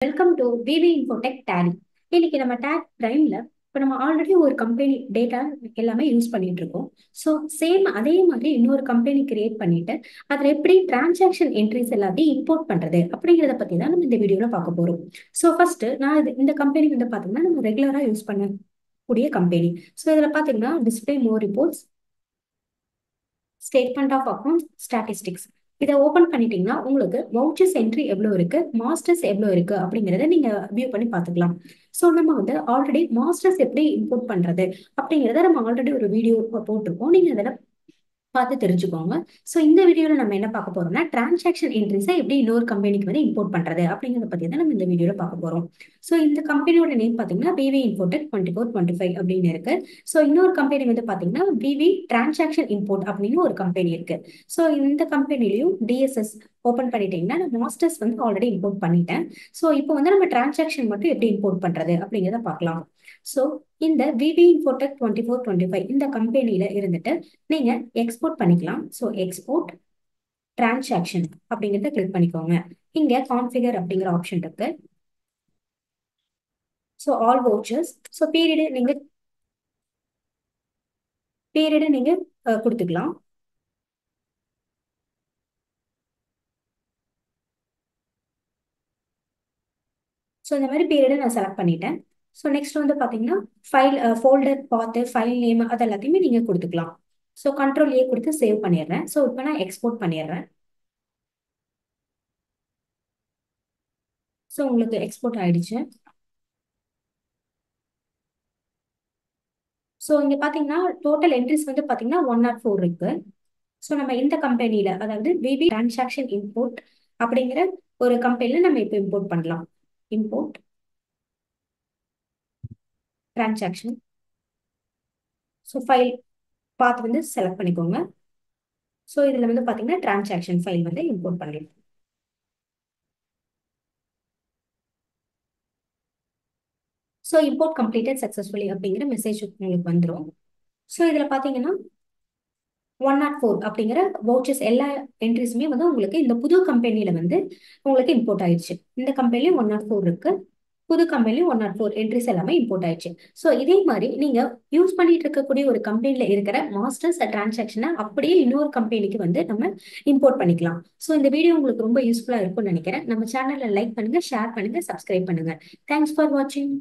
Welcome to PV Infotech Tally. இன்னைக்கு நம்ம take பிரைம்ல இப்போ நம்ம ஆல்ரெடி ஒரு கம்பெனி டேட்டா எல்லாமே யூஸ் பண்ணிட்டு இருக்கோம். ஸோ சேம் அதே மாதிரி இன்னொரு கம்பெனி கிரியேட் பண்ணிட்டு அதில் எப்படி டிரான்சாக்ஷன் என்ட்ரிஸ் எல்லாத்தையும் இம்போர்ட் பண்றது அப்படிங்கிறத பத்தி தான் நம்ம இந்த வீடியோல பார்க்க போறோம். ஸோ ஃபர்ஸ்ட் நான் இந்த கம்பெனி வந்து பார்த்தீங்கன்னா நம்ம ரெகுலரா யூஸ் பண்ணக்கூடிய கம்பெனி. ஸோ இதில் பார்த்தீங்கன்னா display more reports, statement of account, statistics இதை ஓபன் பண்ணிட்டீங்கன்னா உங்களுக்கு வவுச்சர்ஸ் என்ட்ரி எவ்வளவு இருக்கு, மாஸ்டர்ஸ் எவ்வளவு இருக்கு அப்படிங்கறத நீங்க வியூ பண்ணி பாத்துக்கலாம். ஸோ நம்ம வந்து ஆல்ரெடி மாஸ்டர்ஸ் எப்படி இம்போர்ட் பண்றது அப்படிங்கறத நம்ம ஆல்ரெடி ஒரு வீடியோ போட்டிருக்கோம். நீங்க அதில் பார்த்து தெரிஞ்சுக்கோங்க. ஸோ இந்த வீடியோல நம்ம என்ன பார்க்க போறோம்னா டிரான்சாக்ஷன் என்ட்ரிஸை எப்படி இன்னொரு கம்பெனிக்கு வந்து இம்போர்ட் பண்றது அப்படிங்கிறத பத்தி தான் நம்ம இந்த வீடியோல பார்க்க போறோம். ஸோ இந்த கம்பெனியோட நேம் பார்த்தீங்கன்னா பிவி இன்ஃபோடெக் 2425 அப்படின்னு இருக்கு. ஸோ இன்னொரு கம்பெனி வந்து பார்த்தீங்கன்னா பிவி டிரான்சாக்ஷன் இம்போர்ட் அப்படின்னு ஒரு கம்பெனி இருக்கு. ஸோ இந்த கம்பெனிலையும் டிஎஸ்எஸ் ஓப்பன் பண்ணிட்டீங்கன்னா நான் மாஸ்டர்ஸ் வந்து ஆல்ரெடி இம்போர்ட் பண்ணிட்டேன். ஸோ இப்போ வந்து நம்ம டிரான்சாக்ஷன் மட்டும் எப்படி இம்போர்ட் பண்றது அப்படிங்கிறத பார்க்கலாம். ஸோ இந்த விவி இன்ஃபோடெக் 2425 இந்த கம்பெனியில இருந்துட்டு நீங்க எக்ஸ்போர்ட் பண்ணிக்கலாம். ஸோ எக்ஸ்போர்ட் டிரான்சாக்ஷன் அப்படிங்கிறத கிளிக் பண்ணிக்கோங்க. இங்க கான்ஃபிகர் அப்படிங்கிற ஆப்ஷன் இருக்கு. So all vouchers, so period நீங்க கொடுத்துக்கலாம். ஸோ இந்த மாதிரி பீரியடை நான் செலக்ட் பண்ணிட்டேன். ஸோ நெக்ஸ்ட் வந்து பார்த்தீங்கன்னா ஃபைல் ஃபோல்டர் பார்த்து ஃபைல் நேம் அது எல்லாத்தையுமே நீங்கள் கொடுத்துக்கலாம். ஸோ கண்ட்ரோல் ஏ கொடுத்து சேவ் பண்ணிடுறேன். ஸோ இப்போ நான் எக்ஸ்போர்ட் பண்ணிடுறேன். ஸோ உங்களுக்கு எக்ஸ்போர்ட் ஆயிடுச்சு. ஸோ இங்கே பார்த்தீங்கன்னா டோட்டல் என்ட்ரிஸ் வந்து பார்த்தீங்கன்னா 104 இருக்கு. ஸோ நம்ம இந்த கம்பெனியில் அதாவது பிபி டிரான்சாக்ஷன் இம்போர்ட் அப்படிங்கிற ஒரு கம்பெனியில் நம்ம இப்போ இம்போர்ட் பண்ணலாம். Import transaction. ஸோ ஃபைல் பார்த்து வந்து செலக்ட் பண்ணிக்கோங்க. ஸோ இதில் வந்து பார்த்தீங்கன்னா டிரான்சாக்ஷன் ஃபைல் வந்து இம்போர்ட் பண்ணிடலாம். ஸோ இம்போர்ட் கம்ப்ளீட்டட் சக்ஸஸ்ஃபுல்லி அப்படிங்கிற மெசேஜ் உங்களுக்கு வந்துடும். ஸோ இதில் பார்த்தீங்கன்னா 104 அப்படிங்கிற வவுச்சர்ஸ் எல்லா என்ட்ரிஸுமே வந்து உங்களுக்கு இந்த புது கம்பெனியில வந்து உங்களுக்கு இம்போர்ட் ஆயிடுச்சு. இந்த கம்பெனிலையும் 104 இருக்கு, புது கம்பெனிலையும் 104 என்ட்ரிஸ் எல்லாமே இம்போர்ட் ஆயிடுச்சு. ஸோ இதே மாதிரி நீங்க யூஸ் பண்ணிட்டு இருக்கக்கூடிய ஒரு கம்பெனில இருக்கிற மாஸ்டர்ஸ் டிரான்சாக்ஷனை அப்படியே இன்னொரு கம்பெனிக்கு வந்து நம்ம இம்போர்ட் பண்ணிக்கலாம். ஸோ இந்த வீடியோ உங்களுக்கு ரொம்ப யூஸ்ஃபுல்லா இருக்கும்னு நினைக்கிறேன். நம்ம சேனலை லைக் பண்ணுங்க, ஷேர் பண்ணுங்க, சப்ஸ்கிரைப் பண்ணுங்க. தேங்க்ஸ் ஃபார் வாட்சிங்.